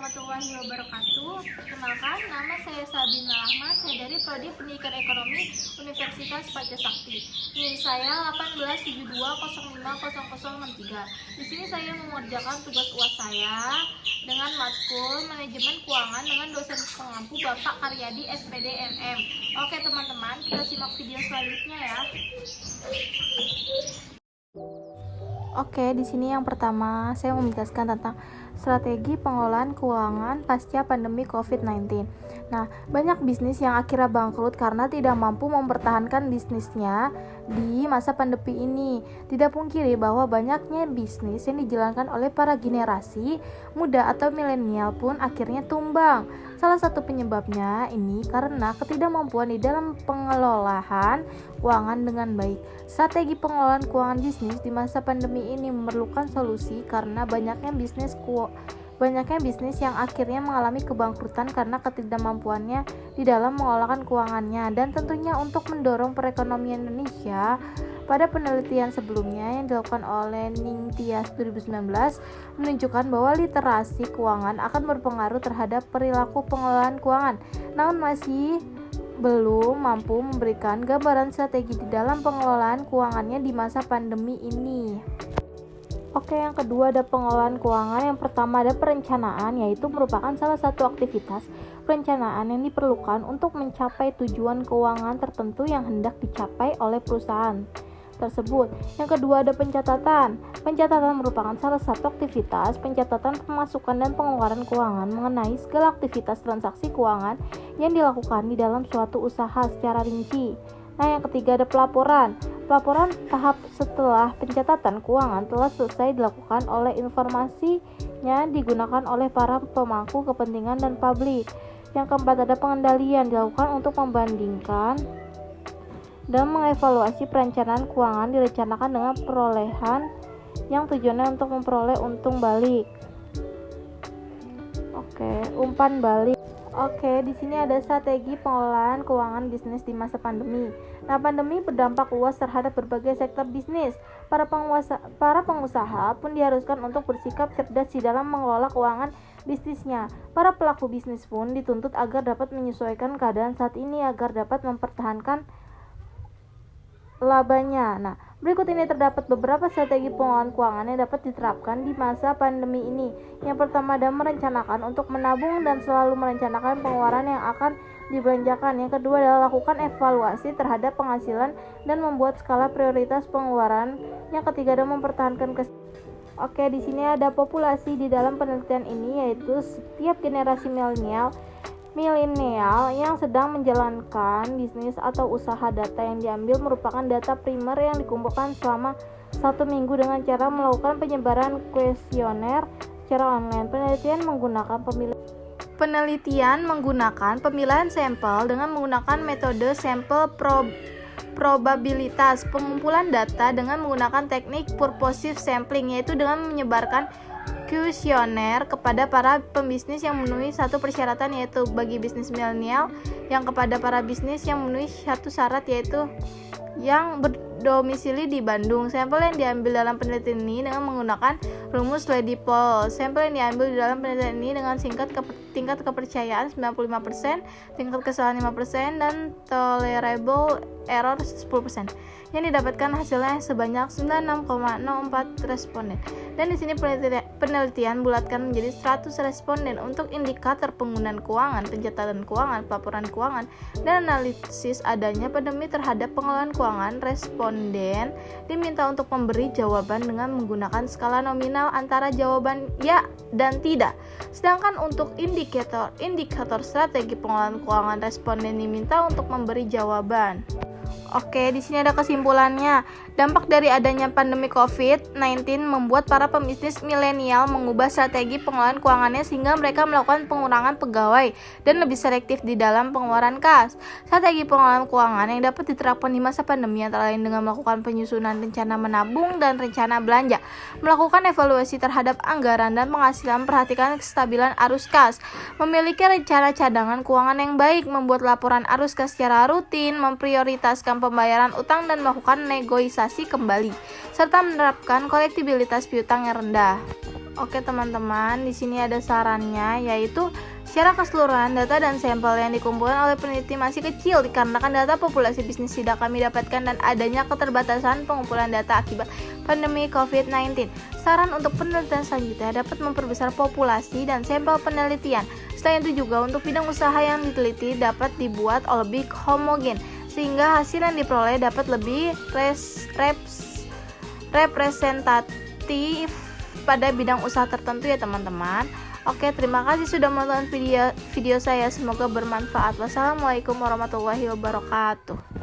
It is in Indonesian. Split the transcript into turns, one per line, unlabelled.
warahmatullahi wabarakatuh. Perkenalkan, nama saya Sabina Ahmad. Saya dari Prodi Pendidikan Ekonomi Universitas Pancasakti. NIM saya 1872050063. Di sini saya mengerjakan tugas UAS saya dengan matkul Manajemen Keuangan dengan dosen pengampu Bapak Karyadi SPD MM. Oke teman-teman, kita simak video selanjutnya ya.
Oke, di sini yang pertama saya mau menjelaskan tentang strategi pengelolaan keuangan pasca pandemi COVID-19. Nah, banyak bisnis yang akhirnya bangkrut karena tidak mampu mempertahankan bisnisnya di masa pandemi ini. Tidak pungkiri bahwa banyaknya bisnis yang dijalankan oleh para generasi muda atau milenial pun akhirnya tumbang. Salah satu penyebabnya ini karena ketidakmampuan di dalam pengelolaan keuangan dengan baik. Strategi pengelolaan keuangan bisnis di masa pandemi ini memerlukan solusi karena banyaknya bisnis yang akhirnya mengalami kebangkrutan karena ketidakmampuannya di dalam mengelola keuangannya. Dan tentunya untuk mendorong perekonomian Indonesia, pada penelitian sebelumnya yang dilakukan oleh Ningtyas 2019 menunjukkan bahwa literasi keuangan akan berpengaruh terhadap perilaku pengelolaan keuangan, namun masih belum mampu memberikan gambaran strategi di dalam pengelolaan keuangannya di masa pandemi ini. Oke, yang kedua ada pengelolaan keuangan. Yang pertama ada perencanaan, yaitu merupakan salah satu aktivitas perencanaan yang diperlukan untuk mencapai tujuan keuangan tertentu yang hendak dicapai oleh perusahaan tersebut. Yang kedua ada pencatatan. Pencatatan merupakan salah satu aktivitas pencatatan pemasukan dan pengeluaran keuangan mengenai segala aktivitas transaksi keuangan yang dilakukan di dalam suatu usaha secara rinci. Nah, yang ketiga ada pelaporan. Pelaporan tahap setelah pencatatan keuangan telah selesai dilakukan oleh informasinya digunakan oleh para pemangku kepentingan dan publik. Yang keempat ada pengendalian, dilakukan untuk membandingkan dan mengevaluasi perencanaan keuangan direncanakan dengan perolehan yang tujuannya untuk memperoleh untung balik. Umpan balik. Di sini ada strategi pengelolaan keuangan bisnis di masa pandemi. Nah, pandemi berdampak luas terhadap berbagai sektor bisnis. Para pengusaha pun diharuskan untuk bersikap cerdas di dalam mengelola keuangan bisnisnya. Para pelaku bisnis pun dituntut agar dapat menyesuaikan keadaan saat ini agar dapat mempertahankan labanya. Nah, berikut ini terdapat beberapa strategi pengelolaan keuangan yang dapat diterapkan di masa pandemi ini. Yang pertama adalah merencanakan untuk menabung dan selalu merencanakan pengeluaran yang akan dibelanjakan. Yang kedua adalah lakukan evaluasi terhadap penghasilan dan membuat skala prioritas pengeluaran. Yang ketiga adalah mempertahankan di sini ada populasi di dalam penelitian ini, yaitu setiap generasi milenial yang sedang menjalankan bisnis atau usaha. Data yang diambil merupakan data primer yang dikumpulkan selama 1 minggu dengan cara melakukan penyebaran kuesioner secara online. Penelitian menggunakan pemilihan sampel dengan menggunakan metode sampel probabilitas. Pengumpulan data dengan menggunakan teknik purposive sampling, yaitu dengan menyebarkan kuesioner kepada para pembisnis yang memenuhi satu persyaratan, yaitu bagi bisnis milenial yang kepada para bisnis yang memenuhi satu syarat, yaitu yang berdomisili di Bandung. Sampel yang diambil dalam penelitian ini dengan menggunakan rumus Lady Poll. Sampel yang diambil di dalam penelitian ini dengan tingkat kepercayaan 95%, tingkat kesalahan 5%, dan tolerable error 10%. Yang didapatkan hasilnya sebanyak 96,04 responden. Dan di sini penelitian bulatkan menjadi 100 responden untuk indikator penggunaan keuangan, pencatatan keuangan, pelaporan keuangan, dan analisis adanya pandemi terhadap pengelolaan keuangan. Responden diminta untuk memberi jawaban dengan menggunakan skala nominal antara jawaban ya dan tidak. Sedangkan untuk indikator strategi pengelolaan keuangan, responden diminta untuk memberi jawaban. Di sini ada kesimpulannya. Dampak dari adanya pandemi COVID-19 membuat para pembisnis milenial mengubah strategi pengelolaan keuangannya sehingga mereka melakukan pengurangan pegawai dan lebih selektif di dalam pengeluaran kas. Strategi pengelolaan keuangan yang dapat diterapkan di masa pandemi antara lain dengan melakukan penyusunan rencana menabung dan rencana belanja, melakukan evaluasi terhadap anggaran dan penghasilan, perhatikan kestabilan arus kas, memiliki rencana cadangan keuangan yang baik, membuat laporan arus kas secara rutin, memprioritaskan pembayaran utang dan melakukan negosiasi kembali, serta menerapkan kolektibilitas piutang yang rendah. Oke teman-teman, di sini ada sarannya, yaitu secara keseluruhan data dan sampel yang dikumpulkan oleh peneliti masih kecil dikarenakan data populasi bisnis tidak kami dapatkan dan adanya keterbatasan pengumpulan data akibat pandemi COVID-19. Saran untuk penelitian selanjutnya dapat memperbesar populasi dan sampel penelitian. Selain itu juga untuk bidang usaha yang diteliti dapat dibuat lebih homogen sehingga hasil yang diperoleh dapat lebih representatif pada bidang usaha tertentu ya teman-teman. Oke, terima kasih sudah menonton video saya. Semoga bermanfaat. Wassalamualaikum warahmatullahi wabarakatuh.